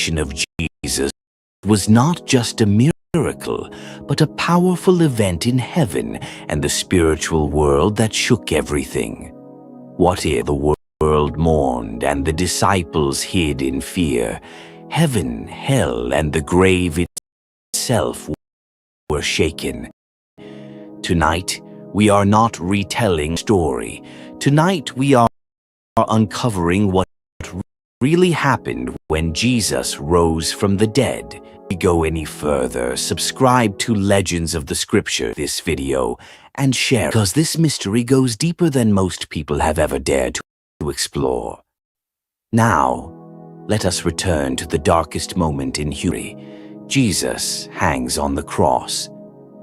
resurrection of Jesus was not just a miracle, but a powerful event in heaven and the spiritual world that shook everything. What if the world mourned and the disciples hid in fear? Heaven, hell, and the grave itself were shaken. Tonight, we are not retelling a story. Tonight, we are uncovering what really happened when Jesus rose from the dead. Before we go any further, subscribe to Legends of the Scripture this video and share, because this mystery goes deeper than most people have ever dared to explore. Now, let us return to the darkest moment in history. Jesus hangs on the cross.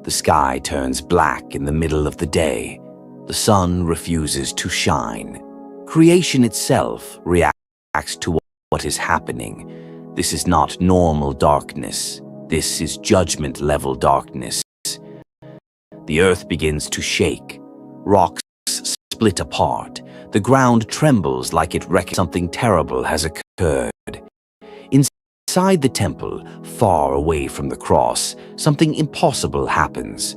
The sky turns black in the middle of the day. The sun refuses to shine. Creation itself reacts to what is happening. This is not normal darkness. This is judgment-level darkness. The earth begins to shake. Rocks split apart. The ground trembles like it reckons something terrible has occurred. Inside the temple, far away from the cross, something impossible happens.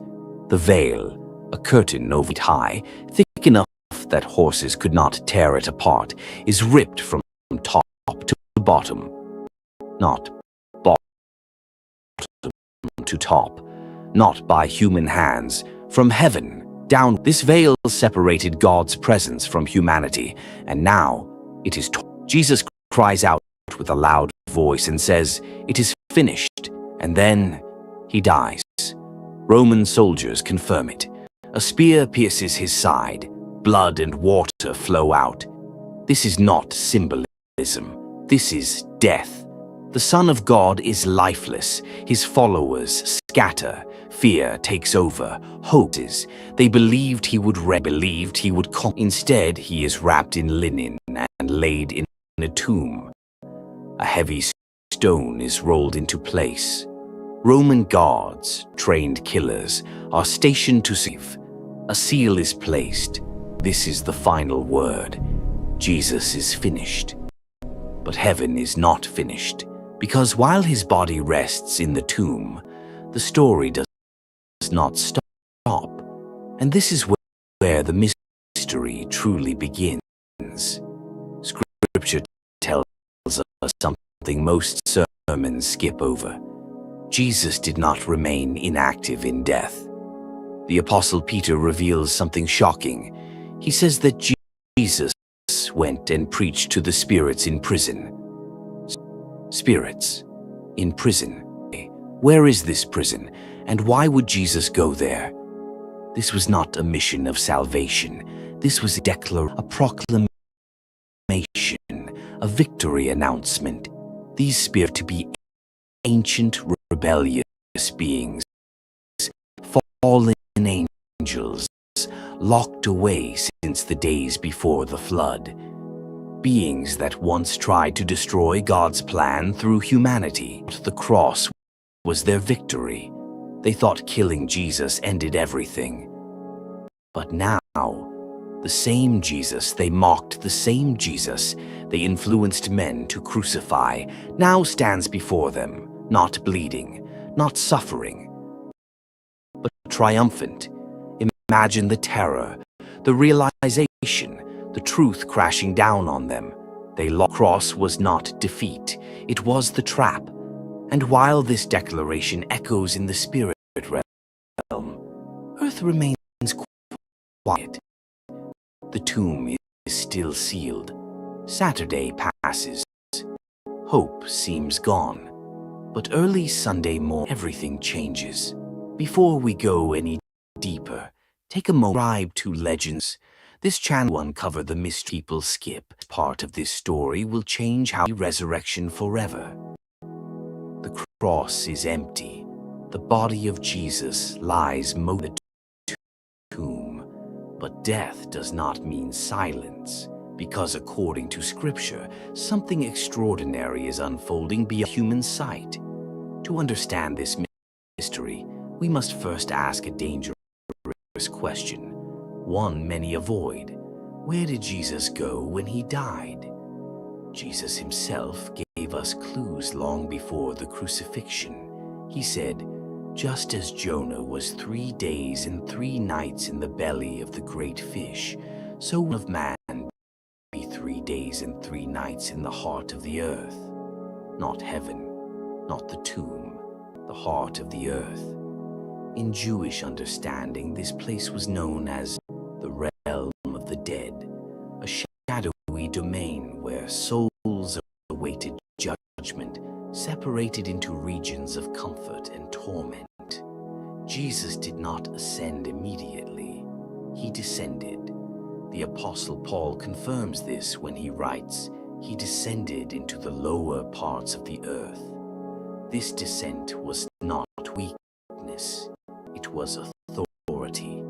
The veil, a curtain over feet high, thick enough that horses could not tear it apart, is ripped from top to bottom. Not bottom to top. Not by human hands. From heaven down. This veil separated God's presence from humanity, and now it is torn. Jesus cries out with a loud voice and says, "It is finished," and then he dies. Roman soldiers confirm it. A spear pierces his side. Blood and water flow out. This is not symbolism. This is death. The Son of God is lifeless. His followers scatter. Fear takes over. Hope is. They believed he would conquer. Instead, he is wrapped in linen and laid in a tomb. A heavy stone is rolled into place. Roman guards, trained killers, are stationed to save. A seal is placed. This is the final word. Jesus is finished. But heaven is not finished, because while his body rests in the tomb, the story does not stop. And this is where the mystery truly begins. Scripture tells us something most sermons skip over. Jesus did not remain inactive in death. The Apostle Peter reveals something shocking. He says that Jesus went and preached to the spirits in prison. Spirits in prison. Where is this prison, and why would Jesus go there? This was not a mission of salvation. This was a proclamation, a victory announcement. These spirits to be ancient, rebellious beings, fallen angels, locked away since the days before the flood. Beings that once tried to destroy God's plan through humanity. The cross was their victory. They thought killing Jesus ended everything. But now, the same Jesus they mocked, the same Jesus they influenced men to crucify, now stands before them, not bleeding, not suffering, but triumphant. Imagine the terror, the realization, the truth crashing down on them. The cross was not defeat, it was the trap. And while this declaration echoes in the spirit realm, earth remains quiet. The tomb is still sealed. Saturday passes. Hope seems gone. But early Sunday morning, everything changes. Before we go any deeper, take a moment to subscribe to Legends. This channel will uncover the mystery people skip. Part of this story will change how resurrection forever. The cross is empty. The body of Jesus lies in the tomb. But death does not mean silence, because according to Scripture, something extraordinary is unfolding beyond human sight. To understand this mystery, we must first ask a dangerous question, one many avoid. Where did Jesus go when he died? Jesus himself gave gave us clues long before the crucifixion. He said, "Just as Jonah was 3 days and 3 nights in the belly of the great fish, so will the Son of Man be 3 days and 3 nights in the heart of the earth." Not heaven, not the tomb, the heart of the earth. In Jewish understanding, this place was known as the realm of the dead, a shadowy domain where souls awaited judgment, separated into regions of comfort and torment. Jesus did not ascend immediately. He descended. The Apostle Paul confirms this when he writes, "He descended into the lower parts of the earth." This descent was not weakness, it was authority,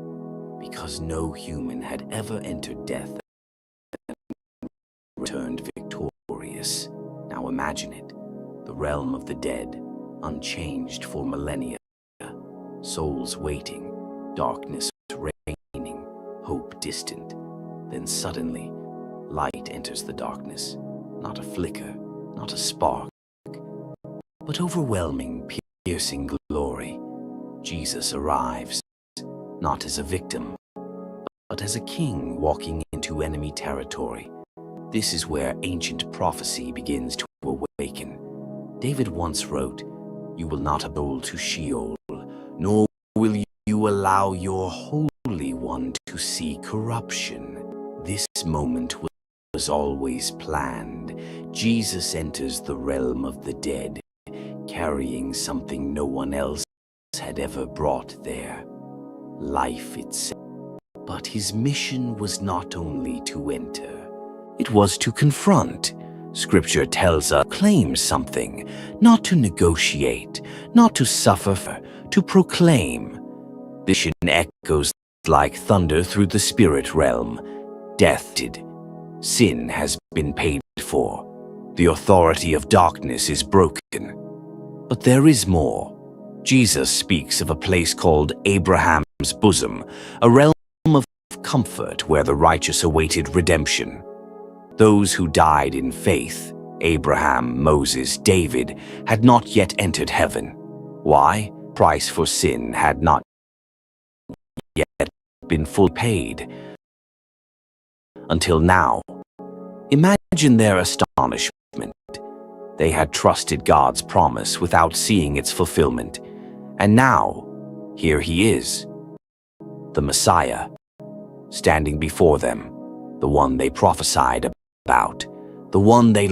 because no human had ever entered death and returned victorious. Now imagine it, the realm of the dead, unchanged for millennia, souls waiting, darkness reigning, hope distant. Then suddenly, light enters the darkness, not a flicker, not a spark, but overwhelming, piercing glory. Jesus arrives, not as a victim, but as a king walking into enemy territory. This is where ancient prophecy begins to awaken. David once wrote, "You will not abode to Sheol, nor will you allow your Holy One to see corruption." This moment was always planned. Jesus enters the realm of the dead, carrying something no one else had ever brought there, life itself. But his mission was not only to enter, it was to confront. Scripture tells us to claim something, not to negotiate, not to suffer, to proclaim. This mission echoes like thunder through the spirit realm. Death did. Sin has been paid for. The authority of darkness is broken. But there is more. Jesus speaks of a place called Abraham's bosom, a realm of comfort where the righteous awaited redemption. Those who died in faith, Abraham, Moses, David, had not yet entered heaven. Why? Price for sin had not yet been fully paid. Until now. Imagine their astonishment. They had trusted God's promise without seeing its fulfillment. And now, here he is, the Messiah, standing before them, the one they prophesied about, the one they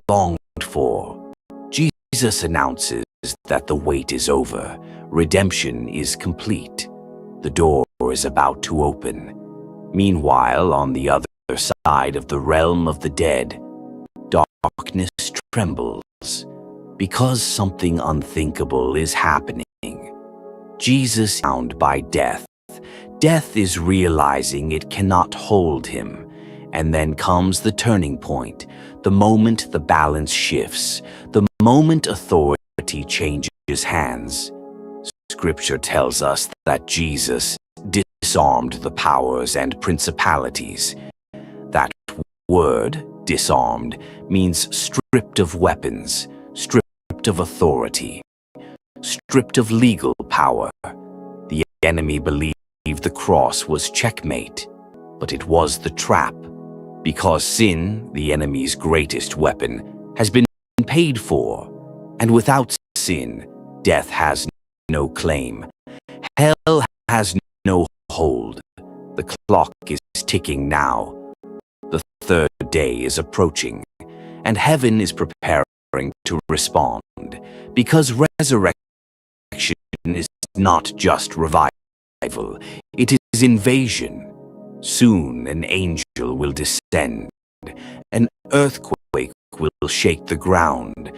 longed for. Jesus announces that the wait is over, redemption is complete, the door is about to open. Meanwhile, on the other side of the realm of the dead, darkness trembles, because something unthinkable is happening. Jesus is bound by death. Death is realizing it cannot hold him. And then comes the turning point, the moment the balance shifts, the moment authority changes hands. Scripture tells us that Jesus disarmed the powers and principalities. That word, disarmed, means stripped of weapons, stripped of authority, stripped of legal power. The enemy believed the cross was checkmate, but it was the trap. Because sin, the enemy's greatest weapon, has been paid for, and without sin, death has no claim. Hell has no hold. The clock is ticking now. The third day is approaching, and heaven is preparing to respond, because resurrection is not just revival, it is invasion. Soon an angel will descend, an earthquake will shake the ground,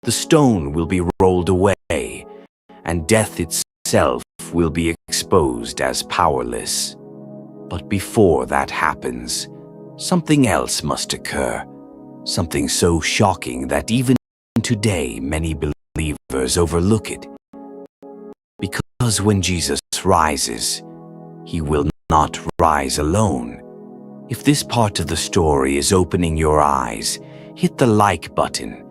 the stone will be rolled away, and death itself will be exposed as powerless. But before that happens, something else must occur, something so shocking that even today many believers overlook it. Because when Jesus rises, he will not rise alone. If this part of the story is opening your eyes, hit the like button.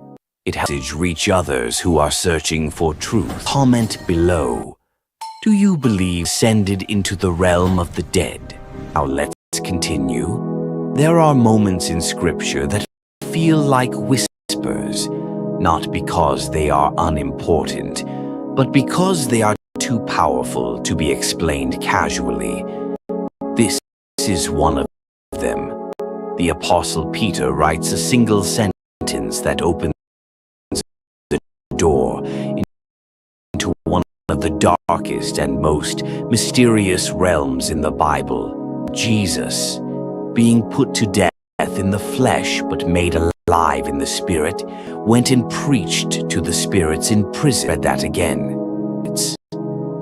It helps reach others who are searching for truth. Comment below. Do you believe ascended into the realm of the dead? Now let's continue. There are moments in Scripture that feel like whispers, not because they are unimportant, but because they are too powerful to be explained casually. This is one of them. The Apostle Peter writes a single sentence that opens the door into one of the darkest and most mysterious realms in the Bible. Jesus, being put to death in the flesh but made alive in the spirit, went and preached to the spirits in prison. Read that again. It's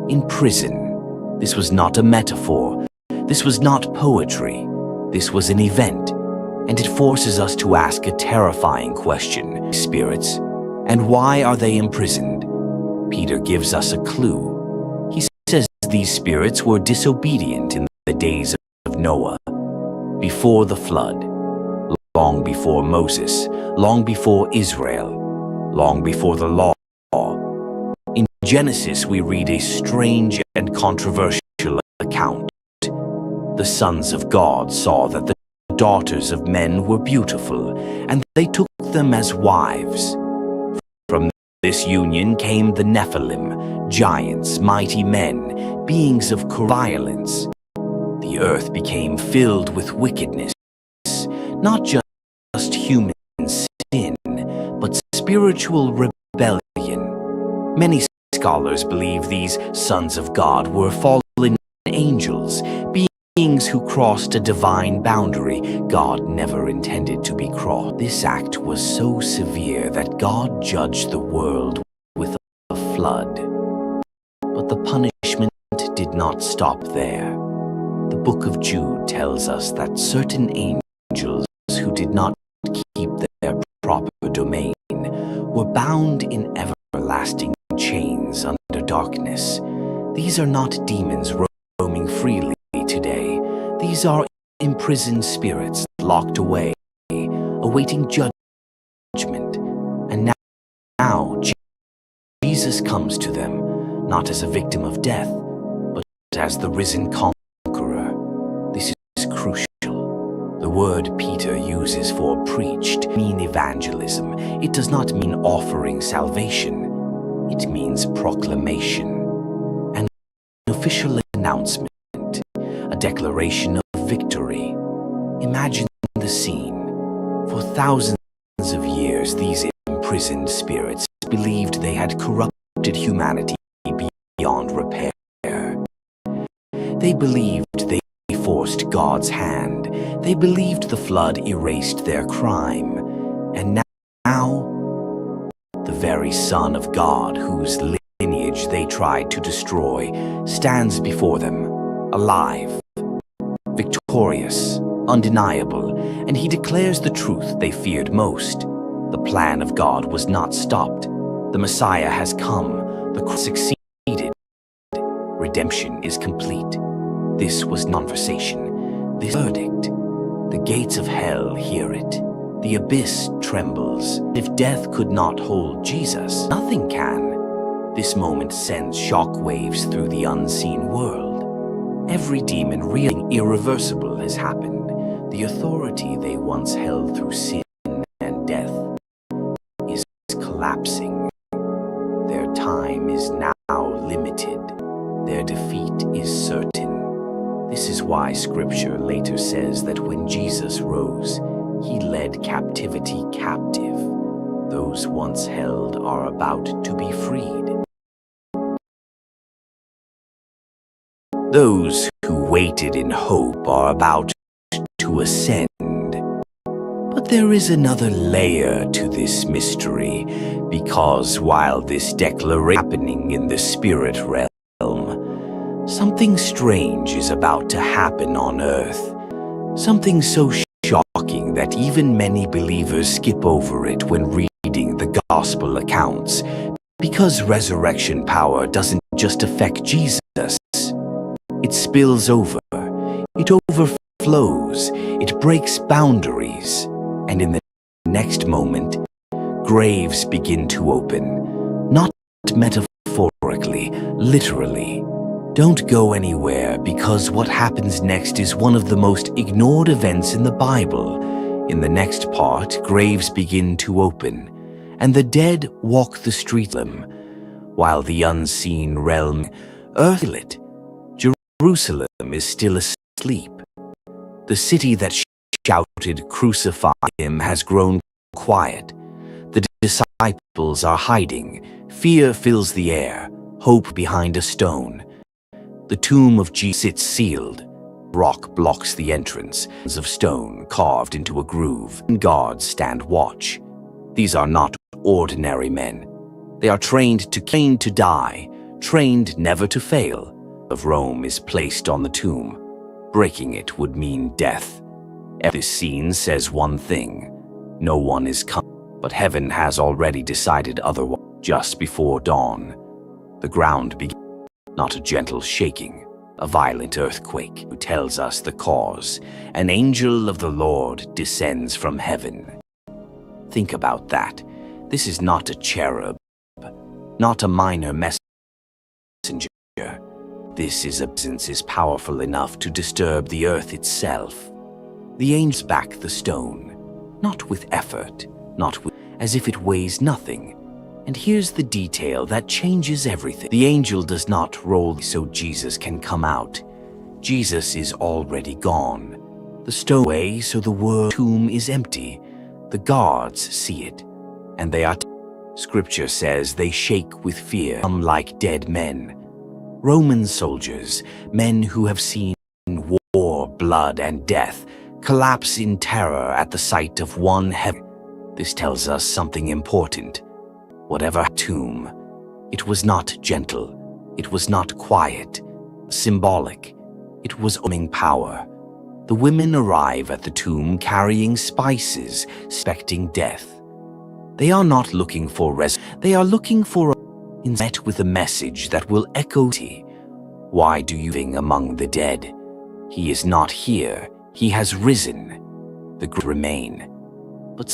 in prison. This was not a metaphor. This was not poetry. This was an event. And it forces us to ask a terrifying question. Spirits. And why are they imprisoned? Peter gives us a clue. He says these spirits were disobedient in the days of Noah, before the flood, long before Moses, long before Israel, long before the law. In Genesis, we read a strange and controversial account. The sons of God saw that the daughters of men were beautiful, and they took them as wives. From this union came the Nephilim, giants, mighty men, beings of violence. The earth became filled with wickedness, not just human sin, but spiritual rebellion. Many scholars believe these sons of God were fallen angels, beings who crossed a divine boundary God never intended to be crossed. This act was so severe that God judged the world with a flood. But the punishment did not stop there. The book of Jude tells us that certain angels who did not keep their proper domain were bound in everlasting chains under darkness. These are not demons roaming freely today. These are imprisoned spirits locked away, awaiting judgment. And now Jesus comes to them, not as a victim of death, but as the risen conqueror. This is crucial. The word Peter uses for preached means evangelism. It does not mean offering salvation. It means proclamation, an official announcement, a declaration of victory. Imagine the scene. For thousands of years, these imprisoned spirits believed they had corrupted humanity beyond repair. They believed they forced God's hand. They believed the flood erased their crime. And now, the very Son of God, whose lineage they tried to destroy, stands before them, alive, victorious, undeniable, and he declares the truth they feared most. The plan of God was not stopped. The Messiah has come. The cross succeeded. Redemption is complete. This was conversation, this verdict. The gates of hell hear it. The abyss trembles. If death could not hold Jesus, nothing can. This moment sends shock waves through the unseen world. Every demon reeling irreversible has happened. The authority they once held through sin and death is collapsing. Their time is now limited. Their defeat is certain. This is why Scripture later says that when Jesus rose, he led captivity captive. Those once held are about to be freed. Those who waited in hope are about to ascend. But there is another layer to this mystery, because while this declaration is happening in the spirit realm, something strange is about to happen on earth. Something so shocking that even many believers skip over it when reading the gospel accounts, because resurrection power doesn't just affect Jesus. It spills over, it overflows, it breaks boundaries, and in the next moment, graves begin to open. Not metaphorically, literally. Don't go anywhere, because what happens next is one of the most ignored events in the Bible. In the next part, graves begin to open, and the dead walk the street, while the unseen realm, earthlit, Jerusalem is still asleep. The city that shouted, "Crucify him," has grown quiet. The disciples are hiding. Fear fills the air, hope behind a stone. The tomb of Jesus sits sealed. Rock blocks the entrance, of stone carved into a groove, and guards stand watch. These are not ordinary men. They are trained to die, trained never to fail. Of Rome is placed on the tomb. Breaking it would mean death. This scene says one thing: no one is coming. But heaven has already decided otherwise. Just before dawn, the ground begins. Not a gentle shaking, a violent earthquake, who tells us the cause. An angel of the Lord descends from heaven. Think about that. This is not a cherub, not a minor messenger. This is a presence is powerful enough to disturb the earth itself. The angels back the stone, not with effort, as if it weighs nothing. And here's the detail that changes everything. The angel does not roll so Jesus can come out. Jesus is already gone. The stone away so the tomb is empty. The guards see it, and they are. Scripture says they shake with fear, like dead men. Roman soldiers, men who have seen war, blood, and death, collapse in terror at the sight of one heaven. This tells us something important. Whatever tomb, it was not gentle, it was not quiet, symbolic, it was owning power. The women arrive at the tomb carrying spices, expecting death. They are not looking for they are looking for met with a message that will echo. Why do you live among the dead? He is not here, he has risen. The remain. But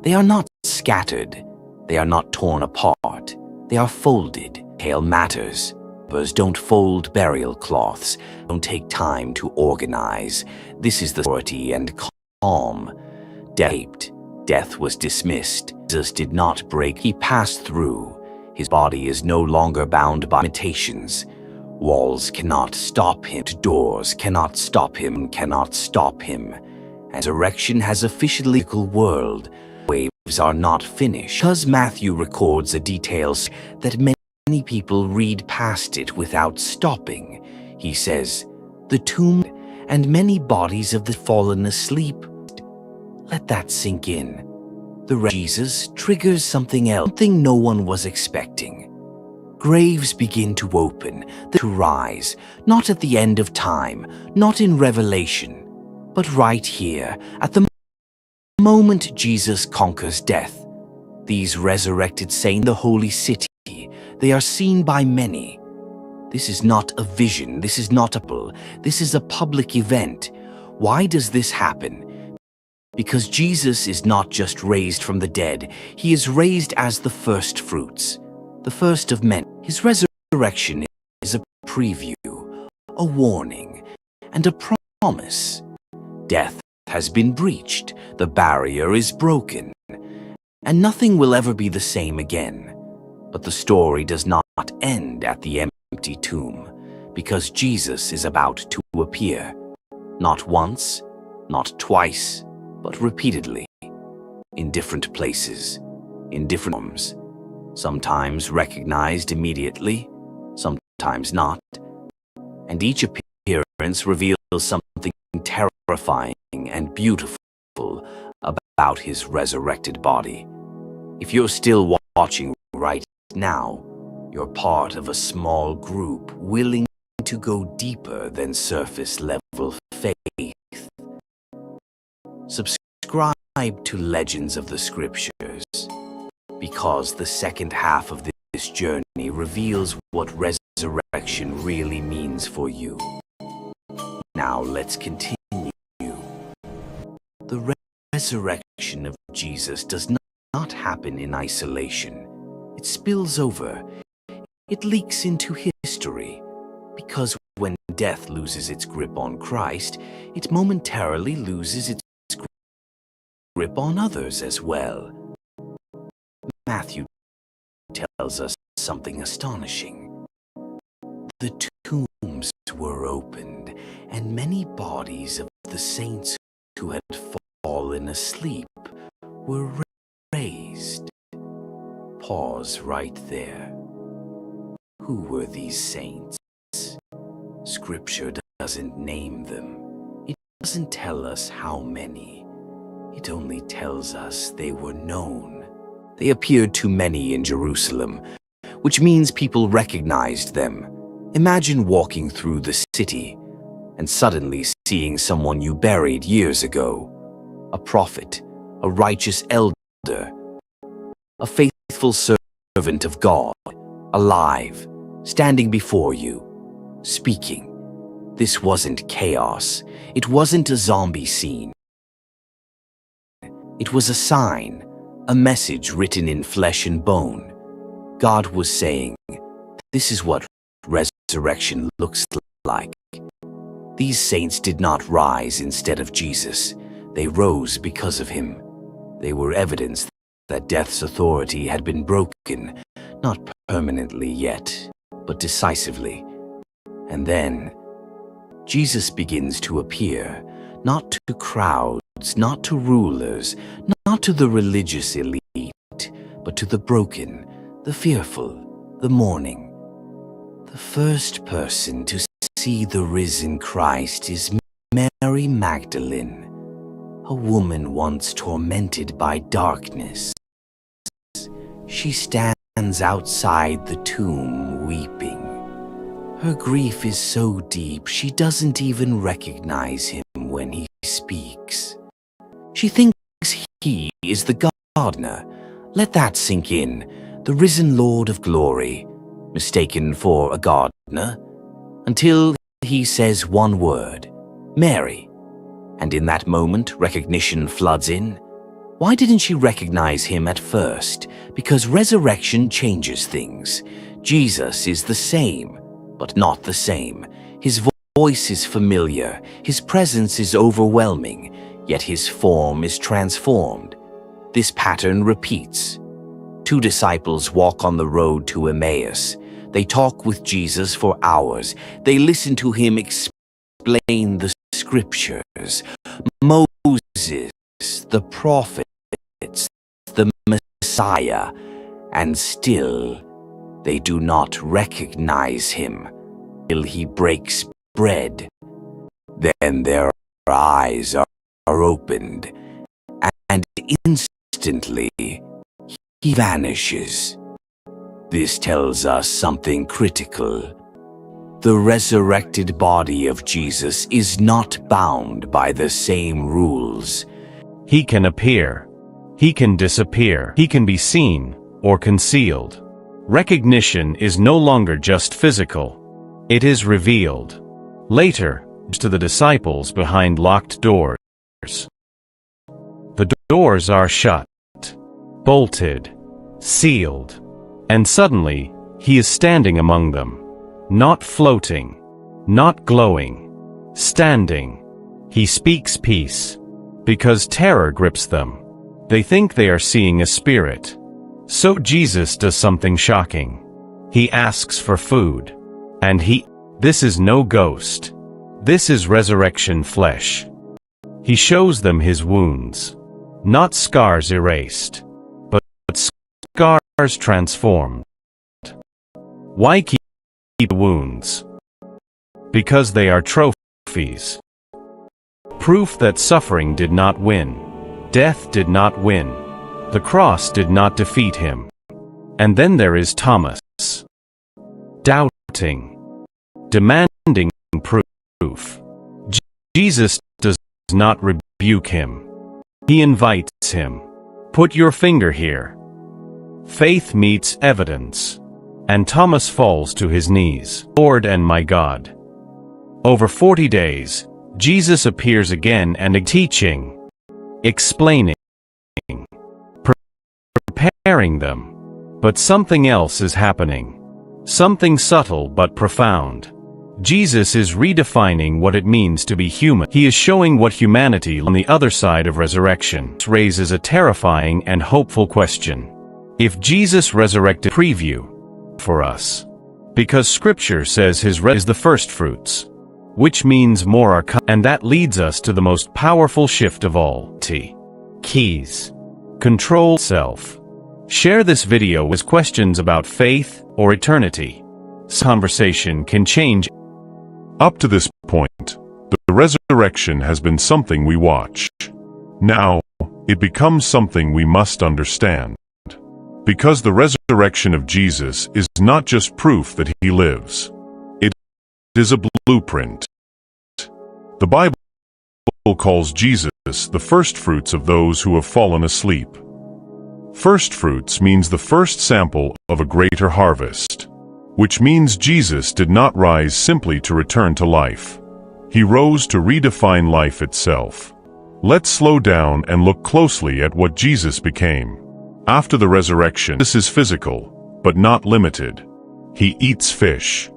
they are not scattered. They are not torn apart. They are folded. Tale matters. But don't fold burial cloths. Don't take time to organize. This is the authority and calm. Death was dismissed. Jesus did not break. He passed through. His body is no longer bound by limitations. Walls cannot stop him. Doors cannot stop him. Resurrection has officially world. Waves are not finished. Because Matthew records the details that many people read past it without stopping. He says, the tomb and many bodies of the fallen asleep. Let that sink in. Jesus triggers something else, something no one was expecting. Graves begin to open, to rise, not at the end of time, not in Revelation, but right here, at the moment Jesus conquers death. These resurrected saints, the holy city, they are seen by many. This is not a vision, this is not this is a public event. Why does this happen? Because Jesus is not just raised from the dead, he is raised as the first fruits, the first of men. His resurrection is a preview, a warning, and a promise. Death has been breached, the barrier is broken, and nothing will ever be the same again. But the story does not end at the empty tomb, because Jesus is about to appear. Not once, not twice, but repeatedly, in different places, in different forms, sometimes recognized immediately, sometimes not, and each appearance reveals something terrifying and beautiful about his resurrected body. If you're still watching right now, you're part of a small group willing to go deeper than surface level faith. Subscribe to Legends of the Scriptures, because the second half of this journey reveals what resurrection really means for you. Now let's continue. The resurrection of Jesus does not happen in isolation. It spills over. It leaks into history. Because when death loses its grip on Christ, it momentarily loses its grip on others as well. Matthew tells us something astonishing. The tombs were opened, and many bodies of the saints who had fallen asleep were raised. Pause right there. Who were these saints? Scripture doesn't name them. It doesn't tell us how many. It only tells us they were known. They appeared to many in Jerusalem, which means people recognized them. Imagine walking through the city and suddenly seeing someone you buried years ago. A prophet, a righteous elder, a faithful servant of God, alive, standing before you, speaking. This wasn't chaos. It wasn't a zombie scene. It was a sign, a message written in flesh and bone. God was saying, this is what resurrection looks like. These saints did not rise instead of Jesus. They rose because of him. They were evidence that death's authority had been broken, not permanently yet, but decisively. And then, Jesus begins to appear, not to crowds, not to rulers, not to the religious elite, but to the broken, the fearful, the mourning. The first person to see the risen Christ is Mary Magdalene, a woman once tormented by darkness. She stands outside the tomb weeping. Her grief is so deep she doesn't even recognize him when he speaks. She thinks he is the gardener. Let that sink in. The risen Lord of glory, mistaken for a gardener, until he says one word, Mary. And in that moment, recognition floods in. Why didn't she recognize him at first? Because resurrection changes things. Jesus is the same, but not the same. His voice is familiar, his presence is overwhelming, yet his form is transformed. This pattern repeats. Two disciples walk on the road to Emmaus. They talk with Jesus for hours. They listen to him explain the scriptures. Moses, the prophets, the Messiah, and still they do not recognize him till he breaks bread. Then their eyes are opened, and instantly he vanishes. This tells us something critical. The resurrected body of Jesus is not bound by the same rules. He can appear. He can disappear. He can be seen or concealed. Recognition is no longer just physical. It is revealed. Later, to the disciples behind locked doors. The doors are shut, bolted, sealed, and suddenly, he is standing among them. Not floating, not glowing, standing. He speaks peace. Because terror grips them. They think they are seeing a spirit. So Jesus does something shocking. He asks for food. And this is no ghost. This is resurrection flesh. He shows them his wounds. Not scars erased, but scars transformed. Why keep wounds? Because they are trophies. Proof that suffering did not win. Death did not win. The cross did not defeat him. And then there is Thomas. Doubting. Demanding proof. Jesus does not rebuke him. He invites him. Put your finger here. Faith meets evidence. And Thomas falls to his knees. Lord and my God. Over 40 days, Jesus appears again and teaching, explaining, preparing them. But something else is happening. Something subtle but profound. Jesus is redefining what it means to be human. He is showing what humanity on the other side of resurrection. This raises a terrifying and hopeful question. If Jesus resurrected, preview for us. Because Scripture says his is the first fruits, which means more are coming. And that leads us to the most powerful shift of all. Keys. Control self. Share this video with questions about faith or eternity. This conversation can change. Up to this point, the resurrection has been something we watch. Now, it becomes something we must understand. Because the resurrection of Jesus is not just proof that he lives. It is a blueprint. The Bible calls Jesus the firstfruits of those who have fallen asleep. Firstfruits means the first sample of a greater harvest, which means Jesus did not rise simply to return to life. He rose to redefine life itself. Let's slow down and look closely at what Jesus became. After the resurrection, this is physical, but not limited. He eats fish.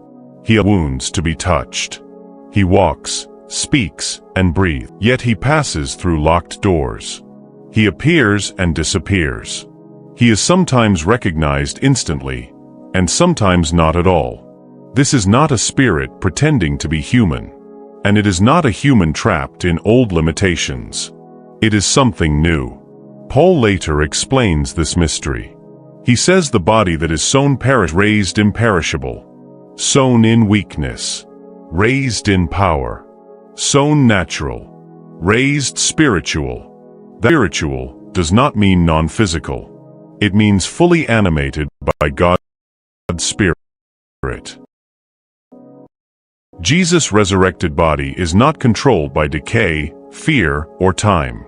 He has wounds to be touched. He walks, speaks, and breathes. Yet he passes through locked doors. He appears and disappears. He is sometimes recognized instantly, and sometimes not at all. This is not a spirit pretending to be human, and it is not a human trapped in old limitations. It is something new. Paul later explains this mystery. He says the body that is sown raised imperishable, sown in weakness, raised in power, sown natural, raised spiritual. That spiritual does not mean non-physical. It means fully animated by God's Spirit. Jesus' resurrected body is not controlled by decay, fear, or time.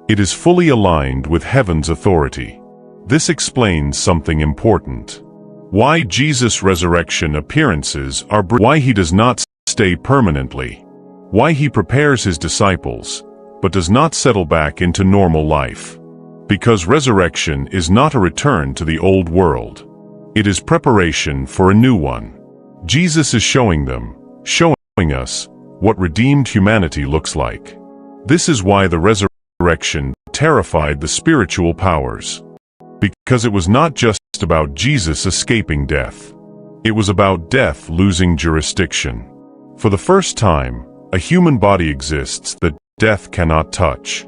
It is fully aligned with heaven's authority. This explains something important. Why Jesus' resurrection appearances are why he does not stay permanently. Why he prepares his disciples, but does not settle back into normal life. Because resurrection is not a return to the old world. It is preparation for a new one. Jesus is showing us, what redeemed humanity looks like. This is why the resurrection terrified the spiritual powers. Because it was not just about Jesus escaping death. It was about death losing jurisdiction. For the first time, a human body exists that death cannot touch.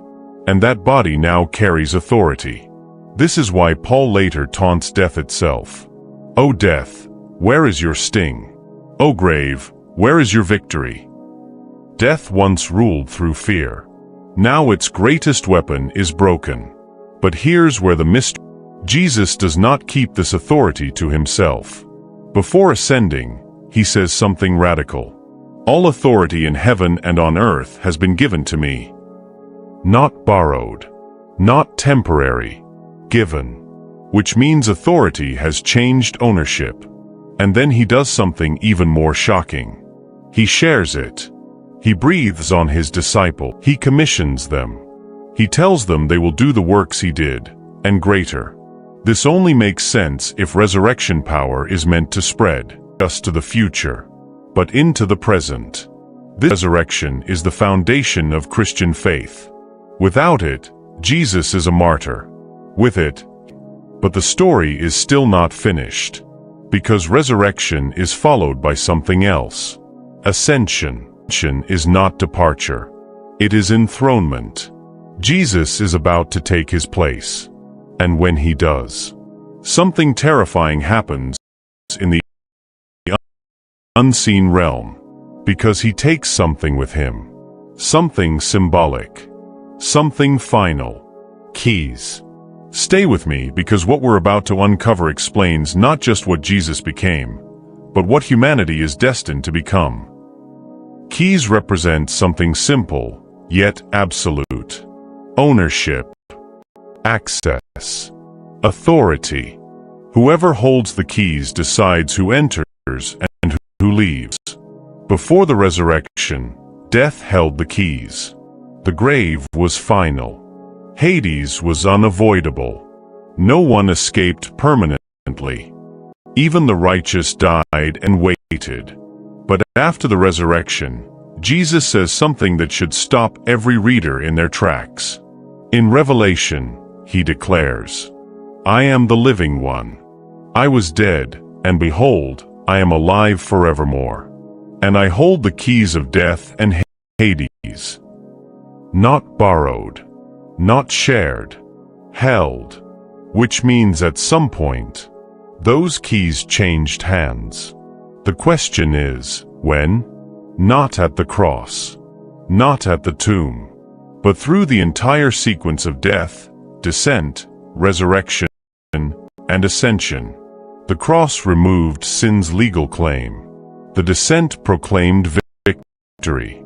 And that body now carries authority. This is why Paul later taunts death itself. O death, where is your sting? O grave, where is your victory? Death once ruled through fear. Now its greatest weapon is broken. But here's where the mystery. Jesus does not keep this authority to himself. Before ascending, he says something radical. All authority in heaven and on earth has been given to me. Not borrowed. Not temporary. Given. Which means authority has changed ownership. And then he does something even more shocking. He shares it. He breathes on his disciple. He commissions them. He tells them they will do the works he did, and greater. This only makes sense if resurrection power is meant to spread, just to the future, but into the present. This resurrection is the foundation of Christian faith. Without it, Jesus is a martyr. With it, but the story is still not finished. Because resurrection is followed by something else. Ascension. Ascension is not departure. It is enthronement. Jesus is about to take his place. And when he does, something terrifying happens in the unseen realm. Because he takes something with him. Something symbolic. Something final. Keys. Stay with me because what we're about to uncover explains not just what Jesus became, but what humanity is destined to become. Keys represent something simple, yet absolute. Ownership. Access. Authority. Whoever holds the keys decides who enters and who leaves. Before the resurrection, death held the keys. The grave was final. Hades was unavoidable. No one escaped permanently. Even the righteous died and waited. But after the resurrection, Jesus says something that should stop every reader in their tracks. In Revelation, he declares, "I am the living one. I was dead, and behold, I am alive forevermore. And I hold the keys of death and Hades." Not borrowed, not shared, held, which means at some point, those keys changed hands. The question is, when? Not at the cross, not at the tomb, but through the entire sequence of death, descent, resurrection, and ascension. The cross removed sin's legal claim. The descent proclaimed victory.